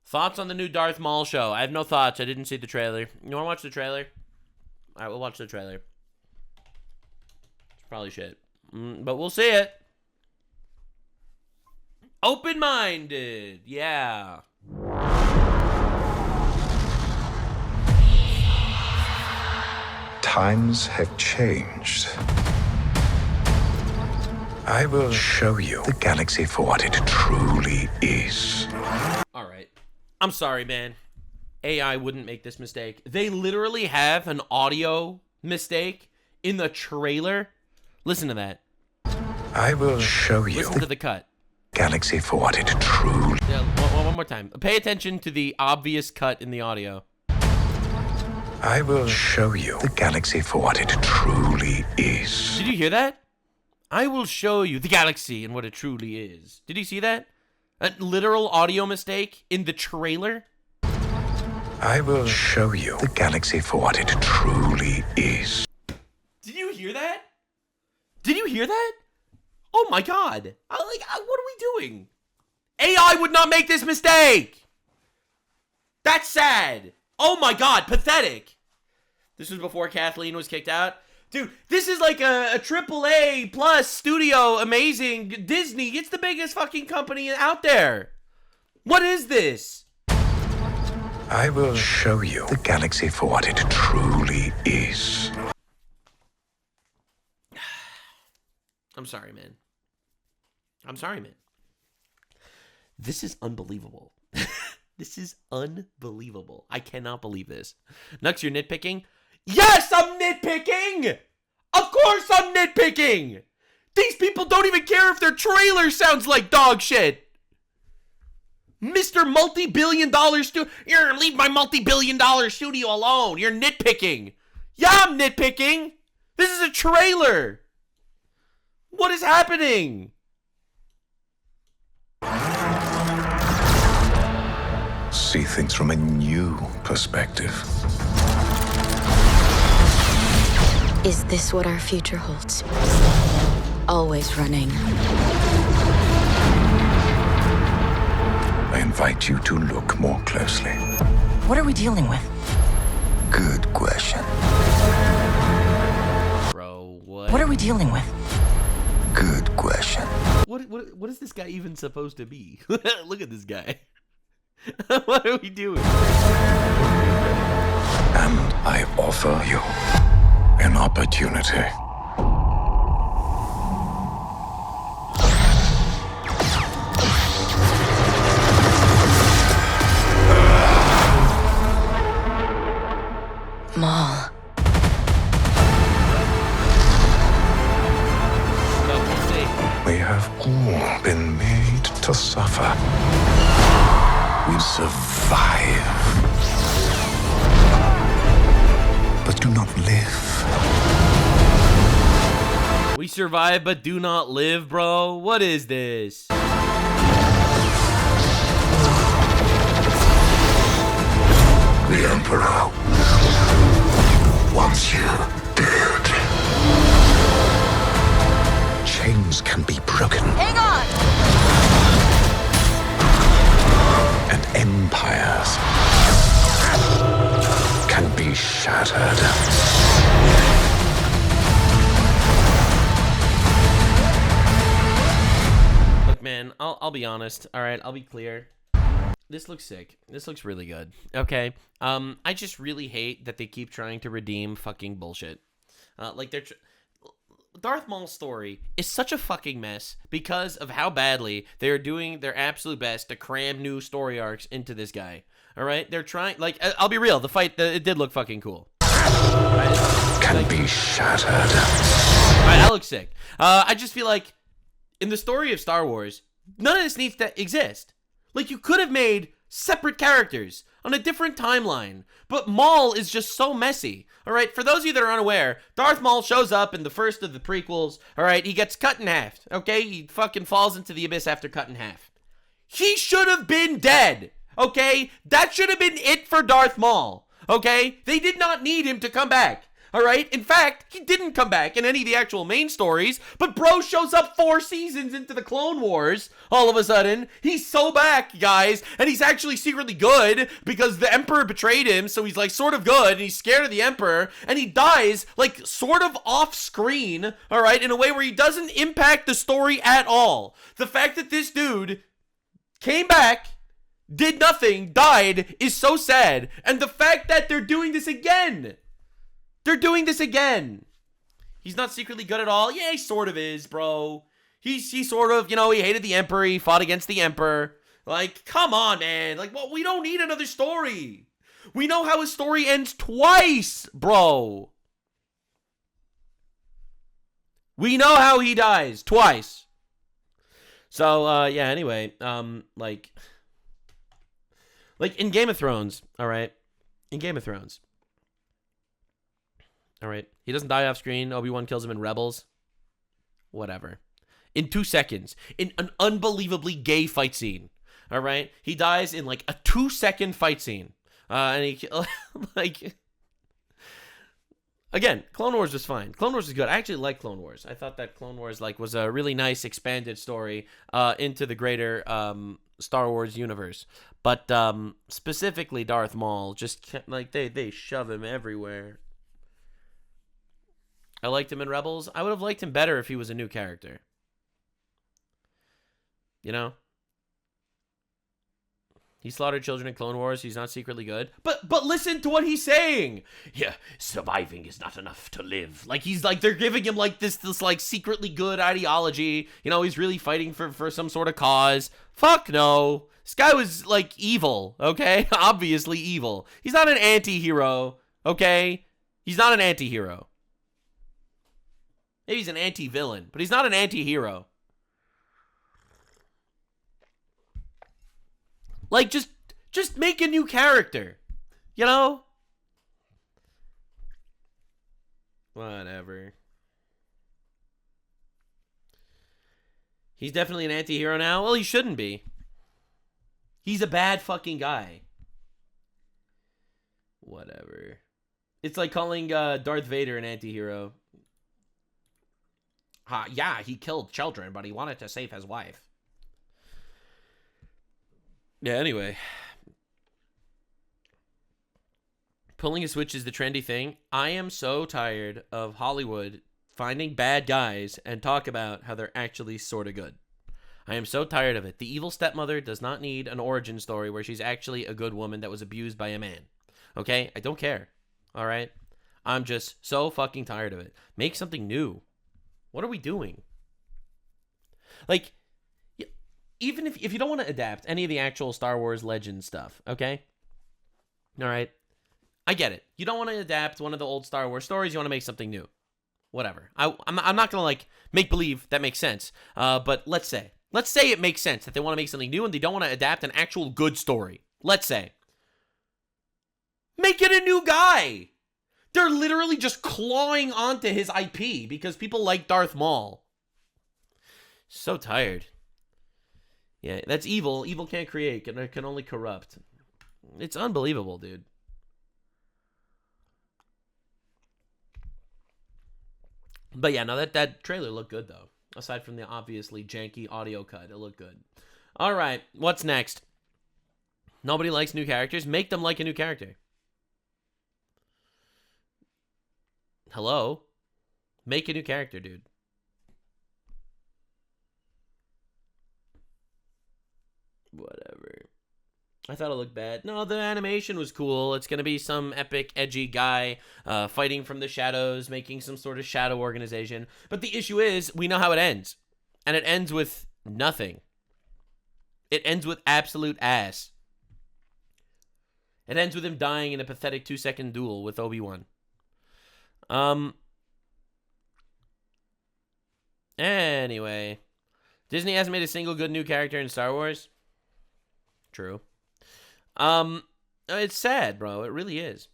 Thoughts on the new Darth Maul show? I have no thoughts. I didn't see the trailer. You want to watch the trailer? All right, we'll watch the trailer. It's probably shit. But we'll see it. Open-minded. Yeah. Times have changed. I will show you the galaxy for what it truly is. All right. I'm sorry, man. AI wouldn't make this mistake. They literally have an audio mistake in the trailer. Listen to that. I will show you Listen to the cut. Galaxy for what it truly. Yeah, one more time. Pay attention to the obvious cut in the audio. I will show you the galaxy for what it truly is. Did you hear that? I will show you the galaxy and what it truly is. Did you see that? A literal audio mistake in the trailer? I will show you the galaxy for what it truly is. Did you hear that? Did you hear that? Oh my god. What are we doing? AI would not make this mistake. That's sad. Oh my god, pathetic. This was before Kathleen was kicked out. Dude, this is like a AAA plus studio, amazing Disney. It's the biggest fucking company out there. What is this? I will show you the galaxy for what it truly is. I'm sorry, man. I'm sorry, man. This is unbelievable. This is unbelievable. I cannot believe this. Nux, you're nitpicking? Yes, I'm nitpicking! Of course I'm nitpicking! These people don't even care if their trailer sounds like dog shit. Mr. Multi-billion-dollar studio. Leave my multi-billion-dollar studio alone. You're nitpicking. Yeah, I'm nitpicking. This is a trailer. What is happening? See things from a new perspective. Is this what our future holds? Always running. I invite you to look more closely. What are we dealing with? Good question. Bro, what? What are we dealing with? Good question. What is this guy even supposed to be? Look at this guy. What are we doing? And I offer you an opportunity. Maul. We have all been made to suffer. We survive, but do not live. We survive but do not live, bro. What is this? The Emperor wants you dead. Chains can be broken. Hang on! And empires can be shattered. Look, man, I'll be honest. All right, I'll be clear. This looks sick. This looks really good. Okay. I just really hate that they keep trying to redeem fucking bullshit. Like they're Darth Maul's story is such a fucking mess because of how badly they are doing their absolute best to cram new story arcs into this guy. All right, they're trying. Like, I'll be real. The fight, it did look fucking cool. Right? Can be shattered. All right, that looks sick. I just feel like in the story of Star Wars, none of this needs to exist. Like, you could have made separate characters on a different timeline, but Maul is just so messy. All right, for those of you that are unaware, Darth Maul shows up in the first of the prequels. All right, he gets cut in half. Okay, he fucking falls into the abyss after cut in half. He should have been dead. Okay, that should have been it for Darth Maul. Okay, they did not need him to come back. All right. In fact, he didn't come back in any of the actual main stories, but bro shows up 4 seasons into the Clone Wars. All of a sudden, he's so back, guys, and he's actually secretly good because the Emperor betrayed him, so he's like sort of good, and he's scared of the Emperor, and he dies like sort of off screen, all right, in a way where he doesn't impact the story at all. The fact that this dude came back, did nothing, died, is so sad. And the fact that they're doing this again. They're doing this again. He's not secretly good at all. Yeah, he sort of is, bro. He sort of, you know, he hated the Emperor. He fought against the Emperor. Like, come on, man. Like, well, we don't need another story. We know how his story ends twice, bro. We know how he dies twice. So, yeah, anyway, like in Game of Thrones, all right? In Game of Thrones, all right? He doesn't die off screen. Obi-Wan kills him in Rebels. Whatever. In 2 seconds. In an unbelievably gay fight scene, all right? He dies in, like, a 2-second fight scene. And he, like... Again, Clone Wars was fine. Clone Wars is good. I actually like Clone Wars. I thought that Clone Wars like was a really nice expanded story into the greater Star Wars universe. But specifically Darth Maul, just like they shove him everywhere. I liked him in Rebels. I would have liked him better if he was a new character. You know? He slaughtered children in Clone Wars. He's not secretly good. But listen to what he's saying. Yeah, surviving is not enough to live. Like, he's like, they're giving him like this like secretly good ideology. You know, he's really fighting for some sort of cause. Fuck no. This guy was like evil, okay? Obviously evil. He's not an anti-hero, okay? He's not an anti-hero. Maybe he's an anti-villain, but he's not an anti-hero. Like, just make a new character, you know? Whatever. He's definitely an anti-hero now? Well, he shouldn't be. He's a bad fucking guy. Whatever. It's like calling Darth Vader an anti-hero. Yeah, he killed children, but he wanted to save his wife. Yeah, anyway. Pulling a switch is the trendy thing. I am so tired of Hollywood finding bad guys and talk about how they're actually sort of good. I am so tired of it. The evil stepmother does not need an origin story where she's actually a good woman that was abused by a man. Okay? I don't care. All right? I'm just so fucking tired of it. Make something new. What are we doing? Like, even if you don't want to adapt any of the actual Star Wars Legends stuff, okay? All right? I get it. You don't want to adapt one of the old Star Wars stories. You want to make something new. Whatever. I'm not going to, like, make believe that makes sense. But let's say it makes sense that they want to make something new and they don't want to adapt an actual good story. Let's say. Make it a new guy. They're literally just clawing onto his IP because people like Darth Maul. So tired. Yeah, that's evil. Evil can't create. It can only corrupt. It's unbelievable, dude. But yeah, no, that trailer looked good, though. Aside from the obviously janky audio cut, it looked good. All right, what's next? Nobody likes new characters. Make them like a new character. Hello? Make a new character, dude. Whatever. I thought it looked bad. No, the animation was cool. It's going to be some epic, edgy guy fighting from the shadows, making some sort of shadow organization. But the issue is, we know how it ends. And it ends with nothing. It ends with absolute ass. It ends with him dying in a pathetic 2-second duel with Obi-Wan. Anyway. Disney hasn't made a single good new character in Star Wars. True. It's sad, bro. It really is.